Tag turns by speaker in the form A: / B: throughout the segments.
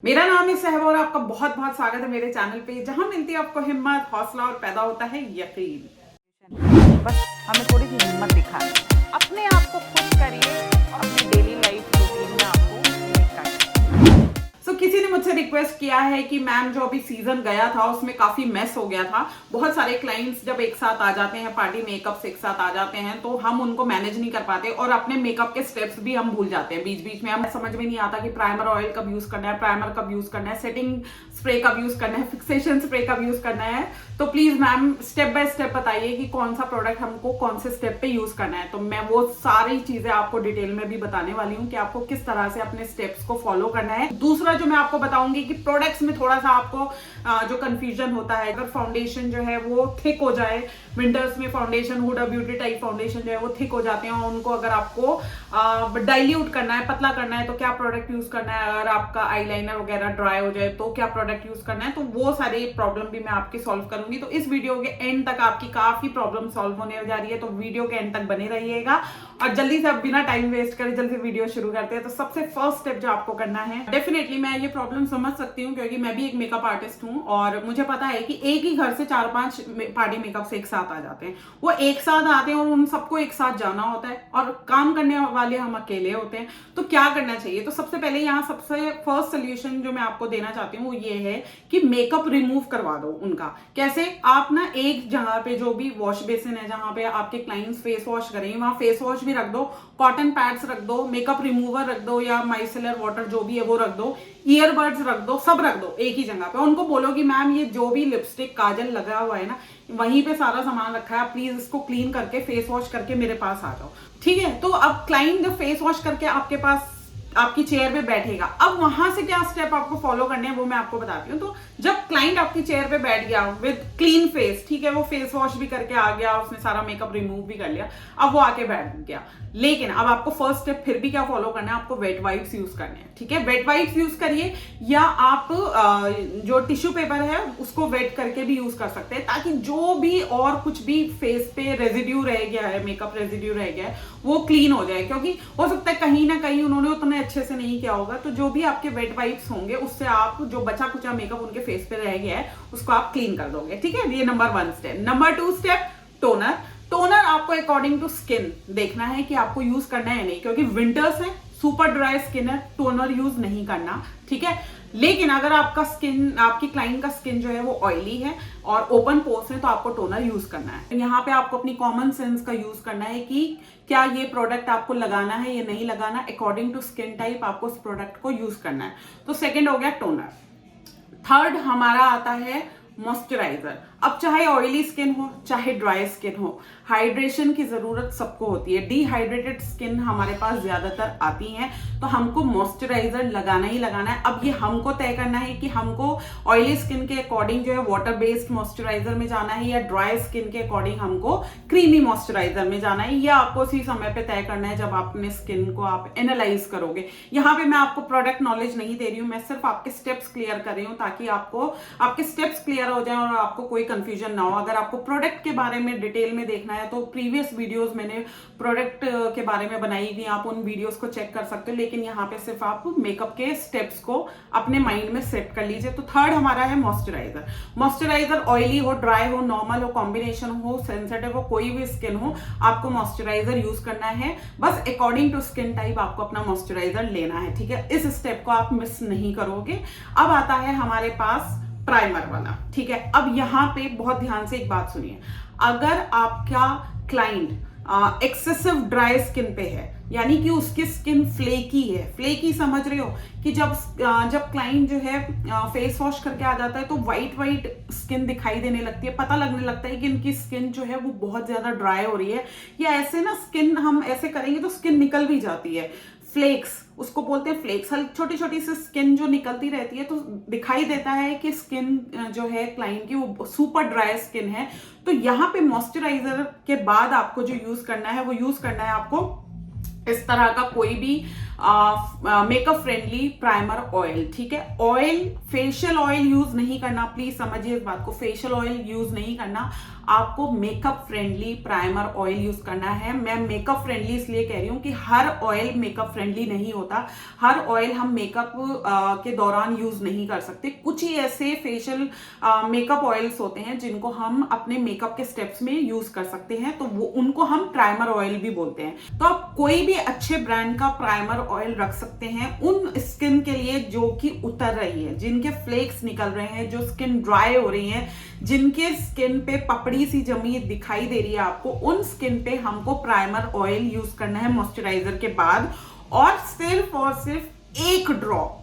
A: मेरा नाम है सहवा और आपका बहुत बहुत स्वागत है मेरे चैनल पे जहां मिलती है आपको हिम्मत, हौसला और पैदा होता है यकीन।
B: बस हमें थोड़ी सी हिम्मत दिखानी है। अपने आप को खुश करिए और अपनी डेली लाइफ रूटीन में आपको लेकर
A: किसी ने मुझसे रिक्वेस्ट किया है कि मैम जो अभी सीजन गया था उसमें काफी मेस हो गया था। बहुत सारे क्लाइंट्स जब एक साथ आ जाते हैं, पार्टी मेकअप एक साथ आ जाते हैं, तो हम उनको मैनेज नहीं कर पाते और अपने मेकअप के स्टेप्स भी हम भूल जाते हैं। बीच बीच में हमें समझ में नहीं आता कि प्राइमर ऑयल कब यूज करना है, प्राइमर कब यूज करना है, सेटिंग स्प्रे कब यूज करना है, फिक्सेशन स्प्रे कब यूज करना है। तो please ma'am step by step बताइए कि कौन सा प्रोडक्ट हमको कौन से स्टेप पे यूज करना है। तो मैं वो सारी चीजें आपको डिटेल में भी बताने वाली हूँ कि आपको किस तरह से अपने स्टेप्स को फॉलो करना है। दूसरा जो मैं आपको बताऊंगी कि प्रोडक्ट्स में थोड़ा सा आपको जो कंफ्यूजन होता है, अगर फाउंडेशन जो है वो थिक हो जाए, विंटर्स में foundation, Huda Beauty type foundation जो है वो थिक हो जाते हैं और उनको अगर आपको डाइल्यूट करना है, पतला करना है, तो क्या प्रोडक्ट यूज करना है। अगर आपका आईलाइनर वगैरह ड्राई हो जाए तो क्या प्रोडक्ट यूज करना है। तो वो सारे प्रॉब्लम भी मैं आपकी सॉल्व करूंगी। तो इस वीडियो के एंड तक आपकी काफी प्रॉब्लम सॉल्व होने जा रही है, तो वीडियो के एंड तक बने रहिएगा। और जल्दी से, अब बिना टाइम वेस्ट करे जल्दी से वीडियो शुरू करते हैं। तो सबसे फर्स्ट स्टेप जो आपको करना है, डेफिनेटली मैं ये प्रॉब्लम समझ सकती हूँ क्योंकि मैं भी एक मेकअप आर्टिस्ट हूँ और मुझे पता है कि एक ही घर से 4-5 पार्टी मेकअप एक साथ आ जाते हैं। वो एक साथ आते हैं और उन सबको एक साथ जाना होता है और काम करने वाले हम अकेले होते हैं। तो क्या करना चाहिए? तो सबसे पहले यहाँ सबसे फर्स्ट सोल्यूशन जो मैं आपको देना चाहती हूँ वो ये है कि मेकअप रिमूव करवा दो उनका। कैसे? आप ना एक जगह पे जो भी वॉश बेसिन है, जहां पे आपके क्लाइंट्स फेस वॉश करेंगे, वहां फेस वॉश भी रख दो, कॉटन पैड्स रख दो, मेकअप रिमूवर रख दो या माइसेलर वाटर जो भी है वो रख दो, ईयरबड्स रख दो, सब रख दो एक ही जगह पे। उनको बोलो कि मैम ये जो भी लिपस्टिक काजल लगा हुआ है ना, वहीं पे सारा सामान रखा है, आप प्लीज इसको क्लीन करके फेस वॉश करके मेरे पास आ जाओ। ठीक है? तो अब क्लाइंट जब फेस वॉश करके आपके पास आपकी चेयर पे बैठेगा, अब वहां से क्या स्टेप आपको फॉलो करने हैं वो मैं आपको बताती हूँ। तो जब क्लाइंट आपकी चेयर पे बैठ गया विद क्लीन फेस, ठीक है, वो फेस वॉश भी करके आ गया, उसने सारा मेकअप रिमूव भी कर लिया, अब वो आके बैठ गया, लेकिन अब आपको फर्स्ट स्टेप फिर भी क्या फॉलो करना है? आपको वेट वाइप्स यूज करने हैं। ठीक है? वेट वाइप्स यूज करिए या आप जो टिश्यू पेपर है उसको वेट करके भी यूज कर सकते हैं, ताकि जो भी और कुछ भी फेस पे रेजिड्यू रह गया है, मेकअप रेजिड्यू रह गया है, वो क्लीन हो जाए। क्योंकि हो सकता है कहीं ना कहीं उन्होंने उतने अच्छे से नहीं किया होगा, तो जो भी आपके वेट वाइप्स होंगे उससे आप जो बचा कुचा मेकअप उनके फेस पे रह गया है उसको आप क्लीन कर दोगे। ठीक है? ये number 1 step. Number 2 step, toner. Toner आपको अकॉर्डिंग टू स्किन देखना है कि आपको यूज करना है नहीं, क्योंकि विंटर्स है, सुपर ड्राई स्किन है, टोनर यूज नहीं करना। ठीक है? लेकिन अगर आपका स्किन, आपकी क्लाइंट का स्किन जो है वो ऑयली है और ओपन पोर्स है, तो आपको टोनर यूज करना है। यहाँ पे आपको अपनी कॉमन सेंस का यूज करना है कि क्या ये प्रोडक्ट आपको लगाना है या नहीं लगाना। अकॉर्डिंग टू स्किन टाइप आपको उस प्रोडक्ट को यूज करना है। तो सेकेंड हो गया टोनर। थर्ड हमारा आता है मॉइस्चराइजर। अब चाहे ऑयली स्किन हो चाहे ड्राई स्किन हो, हाइड्रेशन की जरूरत सबको होती है। डिहाइड्रेटेड स्किन हमारे पास ज्यादातर आती है, तो हमको मॉइस्चराइजर लगाना ही लगाना है। अब ये हमको तय करना है कि हमको ऑयली स्किन के अकॉर्डिंग जो है वाटर बेस्ड मॉइस्चराइजर में जाना है या ड्राई स्किन के अकॉर्डिंग हमको क्रीमी मॉइस्चराइजर में जाना है, या आपको उसी समय पे तय करना है जब आप अपने स्किन को आप एनालाइज करोगे। यहाँ पे मैं आपको प्रोडक्ट नॉलेज नहीं दे रही हूँ, मैं सिर्फ आपके स्टेप्स क्लियर कर रही हूँ ताकि आपको आपके स्टेप्स क्लियर हो जाए और आपको कोई कंफ्यूजन ना हो। अगर आपको प्रोडक्ट के बारे में डिटेल में देखना है तो प्रीवियस वीडियोस मैंने प्रोडक्ट के बारे में बनाई हुई, आप उन वीडियोस को चेक कर सकते हो। लेकिन यहाँ पे सिर्फ आप मेकअप के स्टेप्स को अपने माइंड में सेट कर लीजिए। तो थर्ड हमारा है मॉइस्चराइजर। मॉइस्चराइजर ऑयली हो, ड्राई हो, नॉर्मल हो, कॉम्बिनेशन हो, सेंसिटिव हो, कोई भी स्किन हो, आपको मॉइस्चराइजर यूज करना है। बस अकॉर्डिंग टू स्किन टाइप आपको अपना मॉइस्चराइजर लेना है। ठीक है? इस स्टेप को आप मिस नहीं करोगे। अब आता है हमारे पास प्राइमर वाला। ठीक है? अब यहां पे बहुत ध्यान से एक बात सुनिए। अगर आपका क्लाइंट एक्सेसिव ड्राई स्किन पे है, यानी कि उसकी स्किन फ्लेकी है, फ्लेकी समझ रहे हो कि जब क्लाइंट जो है फेस वॉश करके आ जाता है तो वाइट वाइट स्किन दिखाई देने लगती है, पता लगने लगता है कि इनकी स्किन जो है वो बहुत ज्यादा ड्राई हो रही है, या ऐसे ना स्किन हम ऐसे करेंगे तो स्किन निकल भी जाती है, फ्लेक्स उसको बोलते हैं, फ्लेक्स, छोटी छोटी सी स्किन जो निकलती रहती है, तो दिखाई देता है कि स्किन जो है क्लाइंट की वो सुपर ड्राई स्किन है। तो यहाँ पे मॉइस्चराइजर के बाद आपको जो यूज करना है वो यूज करना है आपको इस तरह का कोई भी मेकअप फ्रेंडली प्राइमर ऑयल, ठीक है। ऑयल, फेशियल ऑयल यूज नहीं करना, प्लीज समझिए इस बात को, फेशियल ऑयल यूज नहीं करना, आपको makeup friendly primer oil use करना है। मैं मेकअप फ्रेंडली इसलिए कह रही हूँ कि हर ऑयल मेकअप फ्रेंडली नहीं होता, हर ऑयल हम मेकअप के दौरान यूज नहीं कर सकते। कुछ ही ऐसे फेशियल मेकअप ऑयल्स होते हैं जिनको हम अपने मेकअप के स्टेप्स में यूज कर सकते हैं, तो वो उनको हम प्राइमर ऑयल भी बोलते हैं। तो आप कोई भी अच्छे ब्रांड का प्राइमर ऑयल रख सकते हैं उन स्किन के लिए जो कि उतर रही है, जिनके फ्लेक्स निकल रहे हैं, जो स्किन ड्राई हो रही है, जिनके स्किन पे पपड़ी सी जमी दिखाई दे रही है आपको, उन स्किन पे हमको प्राइमर ऑयल यूज करना है मॉइस्चराइजर के बाद। और सिर्फ एक ड्रॉप,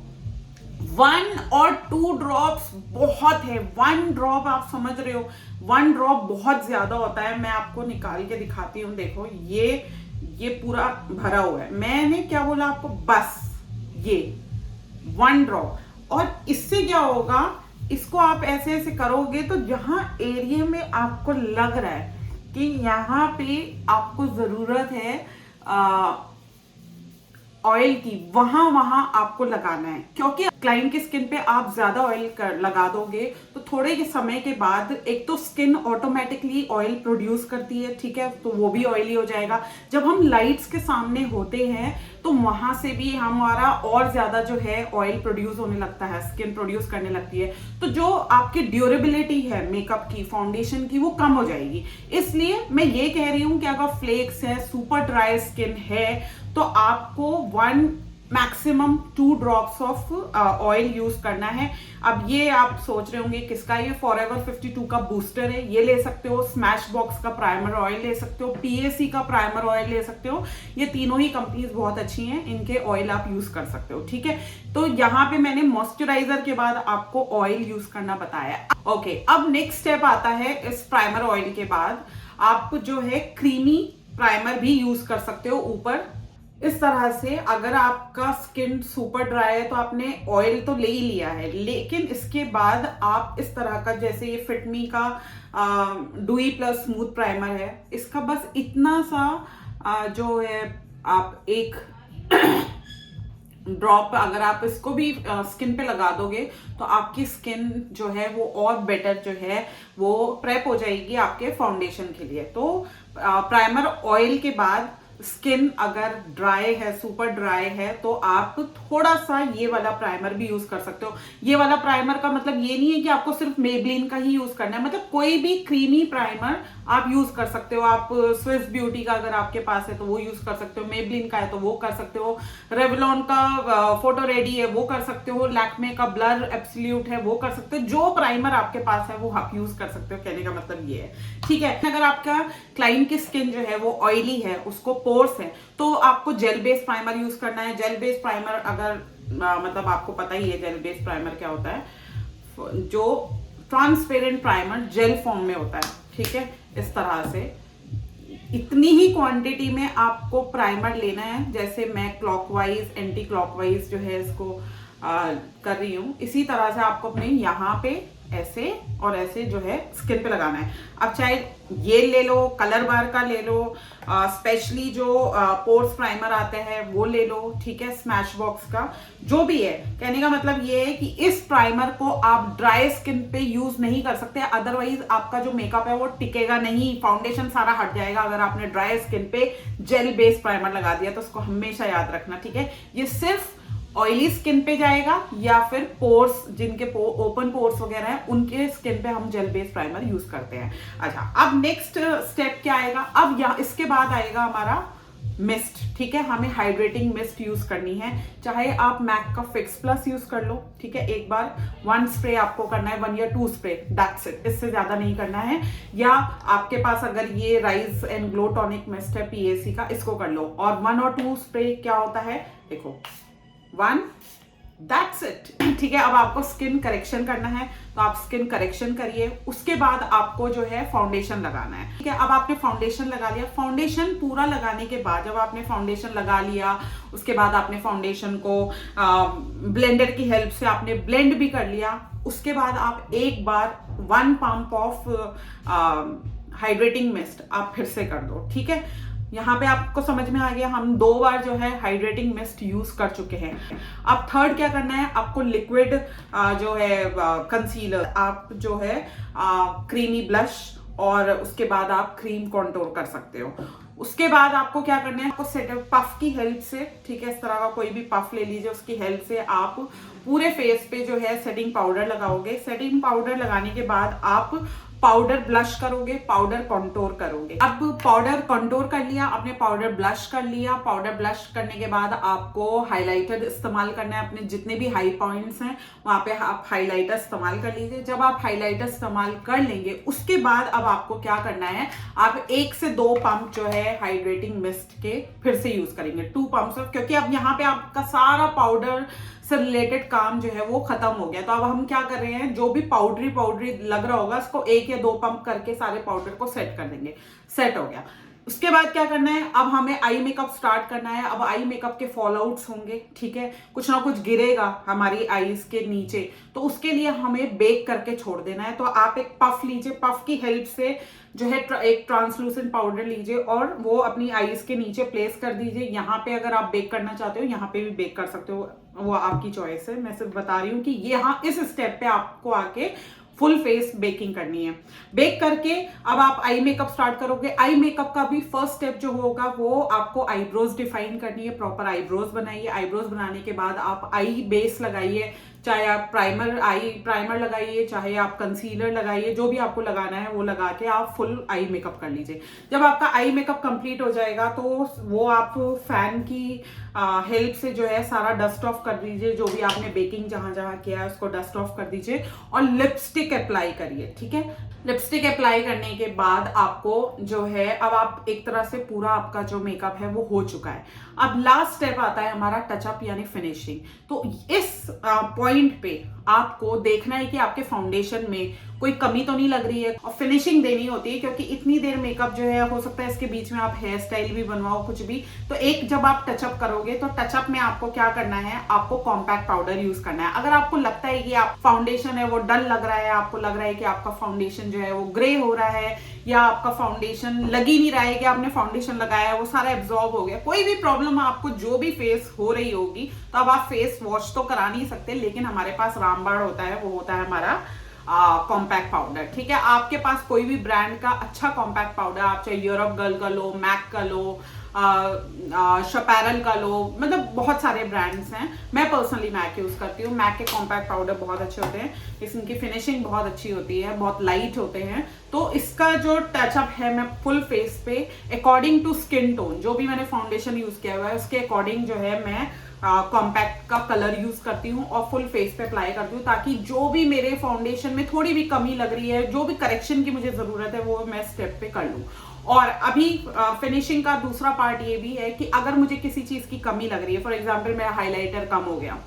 A: 1 और 2 ड्रॉप्स बहुत है। 1 ड्रॉप, आप समझ रहे हो, 1 ड्रॉप बहुत ज्यादा होता है। मैं आपको निकाल के दिखाती हूँ, देखो ये पूरा भरा हुआ है। मैंने क्या बोला आपको, बस ये 1 ड्रॉप। और इससे क्या होगा, इसको आप ऐसे ऐसे करोगे तो जहां एरिया में आपको लग रहा है कि यहाँ पे आपको जरूरत है ऑयल की, वहां आपको लगाना है। क्योंकि क्लाइंट की स्किन पे आप ज्यादा ऑयल लगा दोगे तो थोड़े समय के बाद एक तो स्किन ऑटोमेटिकली ऑयल प्रोड्यूस करती है, ठीक है, तो वो भी ऑयली हो जाएगा। जब हम लाइट्स के सामने होते हैं तो वहां से भी हमारा और ज्यादा जो है ऑयल प्रोड्यूस होने लगता है, स्किन प्रोड्यूस करने लगती है, तो जो आपकी ड्यूरेबिलिटी है मेकअप की, फाउंडेशन की, वो कम हो जाएगी। इसलिए मैं ये कह रही हूं कि अगर फ्लेक्स है, सुपर ड्राई स्किन है, तो आपको 1 maximum 2 drops of oil use करना है। अब ये आप सोच रहे होंगे किसका, ये फॉरएवर 52 का बूस्टर है, ये ले सकते हो। स्मैश बॉक्स का प्राइमर ऑयल ले सकते हो, PAC का प्राइमर ऑयल ले सकते हो। ये तीनों ही कंपनीज बहुत अच्छी हैं, इनके ऑयल आप यूज कर सकते हो, ठीक है। तो यहाँ पे मैंने मॉइस्चराइजर के बाद आपको ऑयल यूज करना बताया। ओके, अब नेक्स्ट स्टेप आता है, इस प्राइमर ऑयल के बाद आप जो है क्रीमी प्राइमर भी यूज कर सकते हो ऊपर। इस तरह से अगर आपका स्किन सुपर ड्राई है तो आपने ऑयल तो ले ही लिया है, लेकिन इसके बाद आप इस तरह का, जैसे ये फिटमी का डुई प्लस स्मूथ प्राइमर है, इसका बस इतना सा जो है आप एक ड्रॉप अगर आप इसको भी स्किन पे लगा दोगे तो आपकी स्किन जो है वो और बेटर जो है वो प्रेप हो जाएगी आपके फाउंडेशन के लिए। तो प्राइमर ऑयल के बाद स्किन अगर ड्राई है, सुपर ड्राई है, तो आप थोड़ा सा ये वाला प्राइमर भी यूज कर सकते हो। ये वाला प्राइमर का मतलब ये नहीं है कि आपको सिर्फ मेबलिन का ही यूज करना है, मतलब कोई भी क्रीमी प्राइमर आप यूज कर सकते हो। आप स्विस ब्यूटी का अगर आपके पास है तो वो यूज कर सकते हो, मेबलिन का है तो वो कर सकते हो, रेवलॉन का फोटो रेडी है वो कर सकते हो, लैक्मे का ब्लर एब्सोल्यूट है वो कर सकते हो। जो प्राइमर आपके पास है वो आप यूज कर सकते हो, कहने का मतलब ये है, ठीक है। अगर आपका क्लाइंट की स्किन जो है वो ऑयली है, उसको पोर्स है, तो आपको जेल बेस प्राइमर यूज करना है। जेल बेस प्राइमर अगर मतलब आपको पता ही है जेल बेस प्राइमर क्या होता है, जो ट्रांसपेरेंट प्राइमर जेल फॉर्म में होता है, ठीक है। इस तरह से इतनी ही क्वांटिटी में आपको प्राइमर लेना है, जैसे मैं क्लॉकवाइज एंटी क्लॉकवाइज जो है इसको कर रही हूँ, इसी तरह से आपको अपने यहाँ पे ऐसे और ऐसे जो है स्किन पे लगाना है। अब चाहे ये ले लो, कलर बार का ले लो, स्पेशली जो पोर्स प्राइमर आते हैं वो ले लो, ठीक है, स्मैश बॉक्स का, जो भी है। कहने का मतलब ये है कि इस प्राइमर को आप ड्राई स्किन पे यूज नहीं कर सकते, अदरवाइज आपका जो मेकअप है वो टिकेगा नहीं, फाउंडेशन सारा हट जाएगा अगर आपने ड्राई स्किन पे जेल बेस्ड प्राइमर लगा दिया। तो उसको हमेशा याद रखना, ठीक है। ये सिर्फ ऑयली स्किन पे जाएगा या फिर पोर्स, जिनके ओपन पोर्स वगैरह हैं, उनके स्किन पे हम जेल बेस्ड प्राइमर यूज करते हैं। अच्छा, अब नेक्स्ट स्टेप क्या आएगा, अब यहाँ इसके बाद आएगा हमारा मिस्ट, ठीक है। हमें हाइड्रेटिंग मिस्ट यूज करनी है, चाहे आप मैक का फिक्स प्लस यूज कर लो, ठीक है। एक बार 1 स्प्रे आपको करना है, 1 या 2 स्प्रे, दैट्स इट, इससे ज्यादा नहीं करना है। या आपके पास अगर ये rise and glow tonic mist है PAC का, इसको कर लो। और 1 और 2 स्प्रे क्या होता है, देखो 1, दैट्स इट, ठीक है। अब आपको स्किन करेक्शन करना है तो आप स्किन करेक्शन करिए, उसके बाद आपको जो है फाउंडेशन लगाना है, ठीक है। अब आपने फाउंडेशन लगा लिया, फाउंडेशन पूरा लगाने के बाद जब आपने फाउंडेशन लगा लिया, उसके बाद आपने फाउंडेशन को ब्लेंडर की हेल्प से आपने ब्लेंड भी कर लिया, उसके बाद आप एक बार 1 पंप ऑफ हाइड्रेटिंग मिस्ट आप फिर से कर दो, ठीक है। यहाँ पे आपको समझ में आ गया, हम 2 बार जो है हाइड्रेटिंग मिस्ट यूज कर चुके हैं। अब थर्ड क्या करना है, आपको लिक्विड जो है कंसीलर, आप जो है क्रीमी ब्लश और उसके बाद आप क्रीम कॉन्टोर कर सकते हो। उसके बाद आपको क्या करना है, आपको सेटअप पफ की हेल्प से, ठीक है, इस तरह का कोई भी पफ ले लीजिए, उसकी हेल्प से आप पूरे फेस पे जो है सेटिंग पाउडर लगाओगे। सेटिंग पाउडर लगाने के बाद आप पाउडर ब्लश करोगे, पाउडर कंटूर करोगे। अब पाउडर कंटूर कर लिया आपने, पाउडर ब्लश कर लिया। पाउडर ब्लश करने के बाद आपको हाइलाइटर इस्तेमाल करना है, अपने जितने भी हाई पॉइंट्स हैं वहां पे आप हाइलाइटर इस्तेमाल कर लीजिए। जब आप हाइलाइटर इस्तेमाल कर लेंगे उसके बाद अब आपको क्या करना है, आप 1 से 2 पंप जो है हाइड्रेटिंग मिस्ट के फिर से यूज करेंगे, 2 पंप्स, क्योंकि अब यहाँ पे आपका सारा पाउडर से रिलेटेड काम जो है वो खत्म हो गया। तो अब हम क्या कर रहे हैं, जो भी पाउडरी लग रहा होगा उसको 1 या 2 पंप करके सारे पाउडर को सेट कर देंगे। सेट हो गया। उसके बाद क्या करना है, अब हमें आई मेकअप स्टार्ट करना है। अब आई मेकअप के फॉल आउट्स होंगे, ठीक है, कुछ ना कुछ गिरेगा हमारी आईज के नीचे, तो उसके लिए हमें बेक करके छोड़ देना है। तो आप एक पफ लीजिए, पफ की हेल्प से जो है एक ट्रांसलूसेंट पाउडर लीजिए और वो अपनी आईज के नीचे प्लेस कर दीजिए। यहाँ पे अगर आप बेक करना चाहते हो यहाँ पे भी बेक कर सकते हो, वो आपकी चॉइस है। मैं सिर्फ बता रही हूँ कि यहाँ इस स्टेप पे आपको आके फुल फेस बेकिंग करनी है। बेक करके अब आप आई मेकअप स्टार्ट करोगे। आई मेकअप का भी फर्स्ट स्टेप जो होगा वो आपको आईब्रोज डिफाइन करनी है, प्रॉपर आईब्रोज बनाइए। आईब्रोज बनाने के बाद आप आई बेस लगाइए, चाहे आप प्राइमर लगाइए, चाहे आप कंसीलर लगाइए, जो भी आपको लगाना है वो लगा के आप फुल आई मेकअप कर लीजिए। जब आपका आई मेकअप कंप्लीट हो जाएगा तो वो आप फैन की हेल्प से जो है सारा डस्ट ऑफ कर दीजिए, जो भी आपने बेकिंग जहां जहां किया है उसको डस्ट ऑफ कर दीजिए और लिपस्टिक अप्लाई करिए, ठीक है। लिपस्टिक अप्लाई करने के बाद आपको जो है, अब आप एक तरह से पूरा आपका जो मेकअप है वो हो चुका है। अब लास्ट स्टेप आता है हमारा टचअप यानी फिनिशिंग। तो इस पॉइंट पे आपको देखना है कि आपके फाउंडेशन में कोई कमी तो नहीं लग रही है, और फिनिशिंग देनी होती है, क्योंकि इतनी देर मेकअप जो है हो सकता है इसके बीच में आप हेयर स्टाइल भी बनवाओ, कुछ भी। तो एक जब आप टचअप करोगे तो टचअप में आपको क्या करना है, आपको कॉम्पैक्ट पाउडर यूज करना है। अगर आपको लगता है कि आप फाउंडेशन है वो डल लग रहा है, आपको लग रहा है कि आपका फाउंडेशन जो है वो ग्रे हो रहा है, या आपका फाउंडेशन लग ही नहीं रहा है कि आपने फाउंडेशन लगाया है वो सारा एब्जॉर्ब हो गया, कोई भी प्रॉब्लम आपको जो भी फेस हो रही होगी, तो अब आप फेस वॉश तो करा नहीं सकते, लेकिन हमारे पास रामबाण होता है, वो होता है हमारा कॉम्पैक्ट पाउडर, ठीक है। आपके पास कोई भी ब्रांड का अच्छा कॉम्पैक्ट पाउडर, आप चाहे यूरोप गर्ल का लो, मैक का लो, शपैरल का लो, मतलब बहुत सारे ब्रांड्स हैं। मैं पर्सनली मैक यूज करती हूँ। मैक के कॉम्पैक्ट पाउडर बहुत अच्छे होते हैं, इनकी फिनिशिंग बहुत अच्छी होती है, बहुत लाइट होते हैं। तो इसका जो टचअप है मैं फुल फेस पे अकॉर्डिंग टू स्किन टोन, जो भी मैंने फाउंडेशन यूज किया हुआ है उसके अकॉर्डिंग जो है मैं कॉम्पैक्ट का कलर यूज करती हूँ और फुल फेस पे अप्लाई करती हूँ, ताकि जो भी मेरे फाउंडेशन में थोड़ी भी कमी लग रही है, जो भी करेक्शन की मुझे जरूरत है, वो मैं स्टेप पे कर लूँ। और अभी फिनिशिंग का दूसरा पार्ट ये भी है कि अगर मुझे किसी चीज की कमी लग रही है, फॉर एग्जाम्पल मेरा हाइलाइटर कम हो गया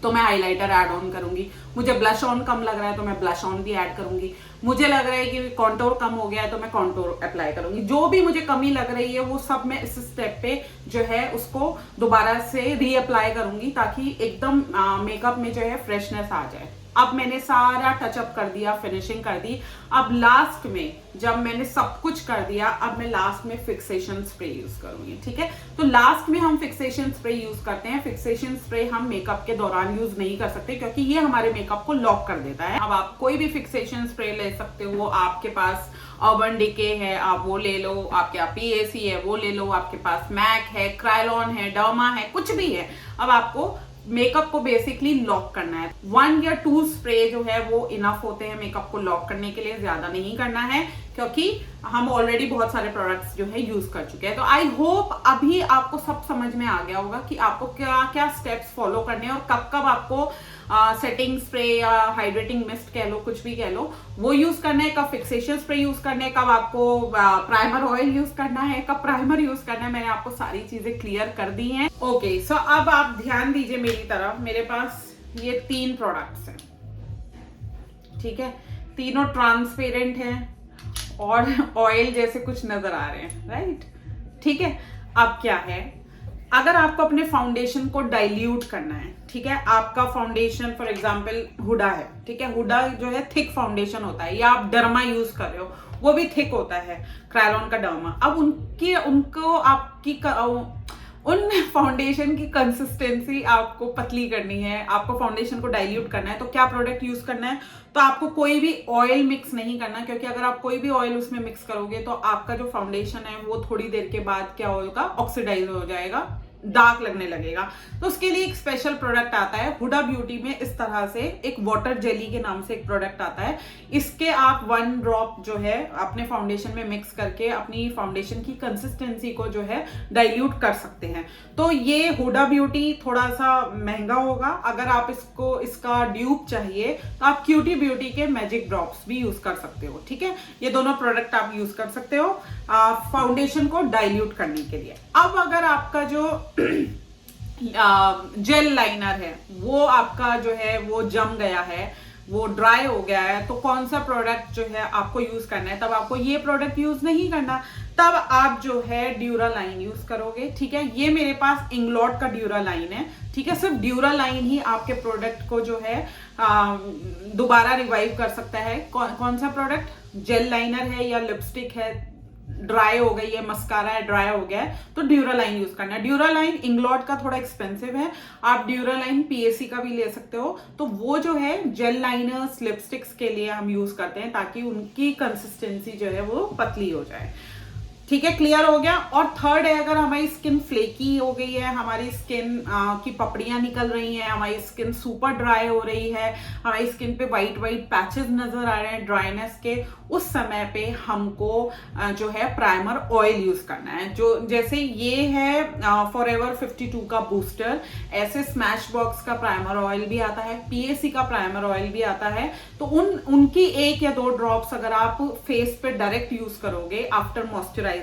A: तो मैं हाइलाइटर ऐड ऑन करूंगी, मुझे ब्लश ऑन कम लग रहा है तो मैं ब्लश ऑन भी ऐड करूंगी, मुझे लग रहा है कि कॉन्टोर कम हो गया है तो मैं कॉन्टोर अप्लाई करूंगी। जो भी मुझे कमी लग रही है वो सब मैं इस स्टेप पे जो है उसको दोबारा से रीअप्लाई करूंगी, ताकि एकदम मेकअप में जो है फ्रेशनेस आ जाए। अब मैंने सारा टचअप कर दिया, फिनिशिंग कर दी। अब लास्ट में जब मैंने सब कुछ कर दिया, अब मैं लास्ट में फिक्सेशन स्प्रे यूज करूंगी, ठीक है। तो लास्ट में हम फिक्सेशन स्प्रे यूज करते हैं। फिक्सेशन स्प्रे हम मेकअप के दौरान यूज नहीं कर सकते, क्योंकि ये हमारे मेकअप को लॉक कर देता है। अब आप कोई भी फिक्सेशन स्प्रे ले सकते हो, आपके पास अर्बन डिके है आप वो ले लो, आपके पास PAC है वो ले लो, आपके पास मैक है, क्रायलॉन है, डर्मा है, कुछ भी है। अब आपको मेकअप को बेसिकली लॉक करना है। 1 या 2 स्प्रे जो है वो इनफ होते हैं मेकअप को लॉक करने के लिए, ज्यादा नहीं करना है, क्योंकि हम ऑलरेडी बहुत सारे प्रोडक्ट्स जो है यूज कर चुके हैं। तो आई होप अभी आपको सब समझ में आ गया होगा कि आपको क्या क्या स्टेप्स फॉलो करने हैं और कब कब आपको सेटिंग स्प्रे या हाइड्रेटिंग मिस्ट कह लो, कुछ भी कह लो, वो यूज करना है, कब फिक्सेशन स्प्रे यूज करना है, कब आपको प्राइमर ऑयल यूज करना है, कब प्राइमर यूज करना है। मैंने आपको सारी चीजें क्लियर कर दी हैं। ओके, सो अब आप ध्यान दीजिए मेरी तरफ। मेरे पास ये 3 प्रोडक्ट्स हैं, ठीक है, तीनों ट्रांसपेरेंट हैं और ऑयल जैसे कुछ नजर आ रहे हैं, राइट, ठीक है। अब क्या है, अगर आपको अपने फाउंडेशन को डाइल्यूट करना है, ठीक है, आपका फाउंडेशन फॉर एग्जांपल हुडा है, ठीक है, हुडा जो है थिक फाउंडेशन होता है, या आप डर्मा यूज कर रहे हो, वो भी थिक होता है क्रायोलॉन का डर्मा। अब उनको आपकी उन फाउंडेशन की कंसिस्टेंसी आपको पतली करनी है, आपको फाउंडेशन को डाइल्यूट करना है, तो क्या प्रोडक्ट यूज करना है? तो आपको कोई भी ऑयल मिक्स नहीं करना, क्योंकि अगर आप कोई भी ऑयल उसमें मिक्स करोगे तो आपका जो फाउंडेशन है वो थोड़ी देर के बाद क्या होगा, ऑक्सीडाइज हो जाएगा, डार्क लगने लगेगा। तो उसके लिए एक स्पेशल प्रोडक्ट आता है हुडा ब्यूटी में, इस तरह से एक वाटर जेली के नाम से एक प्रोडक्ट आता है। इसके आप 1 ड्रॉप जो है अपने फाउंडेशन में मिक्स करके अपनी फाउंडेशन की कंसिस्टेंसी को जो है डाइल्यूट कर सकते हैं। तो ये हुडा ब्यूटी थोड़ा सा महंगा होगा। अगर आप इसका ड्यूब चाहिए तो आप क्यूटी ब्यूटी के मैजिक ड्रॉप्स भी यूज कर सकते हो, ठीक है। ये दोनों प्रोडक्ट आप यूज कर सकते हो फाउंडेशन को डाइल्यूट करने के लिए। अब अगर आपका जो जेल लाइनर है वो आपका जो है वो जम गया है, वो ड्राई हो गया है, तो कौन सा प्रोडक्ट जो है आपको यूज करना है? तब आपको ये प्रोडक्ट यूज नहीं करना, तब आप जो है ड्यूरालाइन यूज करोगे, ठीक है। ये मेरे पास इंग्लॉट का ड्यूरालाइन है, ठीक है। सिर्फ ड्यूरालाइन ही आपके प्रोडक्ट को जो है दोबारा रिवाइव कर सकता है। कौन सा प्रोडक्ट? जेल लाइनर है या लिपस्टिक है, ड्राई हो गई है, मस्कारा है ड्राई हो गया है, तो ड्यूरालाइन यूज करना है। ड्यूरालाइन इंग्लॉट का थोड़ा एक्सपेंसिव है, आप ड्यूरालाइन पीएसी का भी ले सकते हो। तो वो जो है जेल लाइनर्स लिपस्टिक्स के लिए हम यूज करते हैं ताकि उनकी कंसिस्टेंसी जो है वो पतली हो जाए, ठीक है। क्लियर हो गया। और थर्ड है, अगर हमारी स्किन फ्लेकी हो गई है, हमारी स्किन की पपड़ियां निकल रही हैं, हमारी स्किन सुपर ड्राई हो रही है, हमारी स्किन पे वाइट पैचेस नजर आ रहे हैं ड्राइनेस के, उस समय पे हमको जो है प्राइमर ऑयल यूज करना है। जो जैसे ये है फॉरएवर 52 का बूस्टर, ऐसे स्मैश बॉक्स का प्राइमर ऑयल भी आता है, पीएसी का प्राइमर ऑयल भी आता है। तो उनकी 1 या 2 ड्रॉप्स अगर आप फेस पे डायरेक्ट यूज करोगे आफ्टर मॉइस्चराइजर,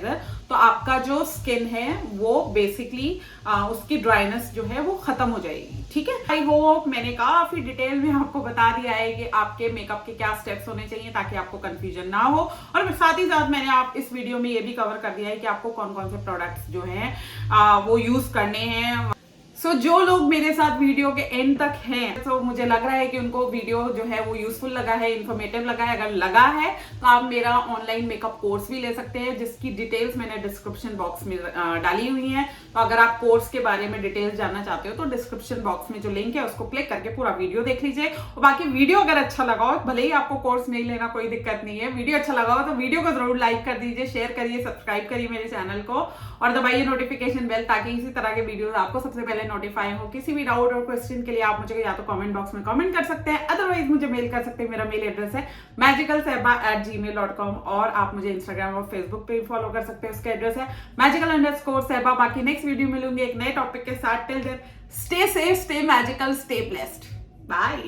A: तो आपका जो स्किन है वो बेसिकली उसकी ड्राइनेस जो है वो खत्म हो जाएगी, ठीक है। आई होप मैंने काफी डिटेल में आपको बता दिया है कि आपके मेकअप के क्या स्टेप्स होने चाहिए ताकि आपको कंफ्यूजन ना हो। और साथ ही साथ मैंने आप इस वीडियो में ये भी कवर कर दिया है कि आपको कौन कौन से प्रोडक्ट्स जो हैं वो यूज करने हैं। सो जो लोग मेरे साथ वीडियो के एंड तक हैं, तो मुझे लग रहा है कि उनको वीडियो जो है वो यूजफुल लगा है, इन्फॉर्मेटिव लगा है। अगर लगा है तो आप मेरा ऑनलाइन मेकअप कोर्स भी ले सकते हैं, जिसकी डिटेल्स मैंने डिस्क्रिप्शन बॉक्स में डाली हुई हैं। तो अगर आप कोर्स के बारे में डिटेल्स जानना चाहते हो तो डिस्क्रिप्शन बॉक्स में जो लिंक है उसको क्लिक करके पूरा वीडियो देख लीजिए। और बाकी वीडियो अगर अच्छा लगा हो, भले ही आपको कोर्स नहीं लेना, कोई दिक्कत नहीं है, वीडियो अच्छा लगा हो तो वीडियो को जरूर लाइक कर दीजिए, शेयर करिए, सब्सक्राइब करिए मेरे चैनल को और दबाइए नोटिफिकेशन बेल, ताकि इसी तरह के वीडियोस आपको सबसे पहले नोटिफाई हो। किसी भी डाउट और क्वेश्चन के लिए आप मुझे या तो कमेंट बॉक्स में कमेंट कर सकते हैं, अदरवाइज मुझे मेल कर सकते हैं। मेरा मेल एड्रेस है magicalsehba@gmail.com और आप मुझे इंस्टाग्राम और फेसबुक पे भी फॉलो कर सकते हैं, उसका एड्रेस है magical_sehba। बाकी नेक्स्ट वीडियो मिलूंगी एक नए टॉपिक के साथ। Till then stay safe, stay magical, stay blessed, bye.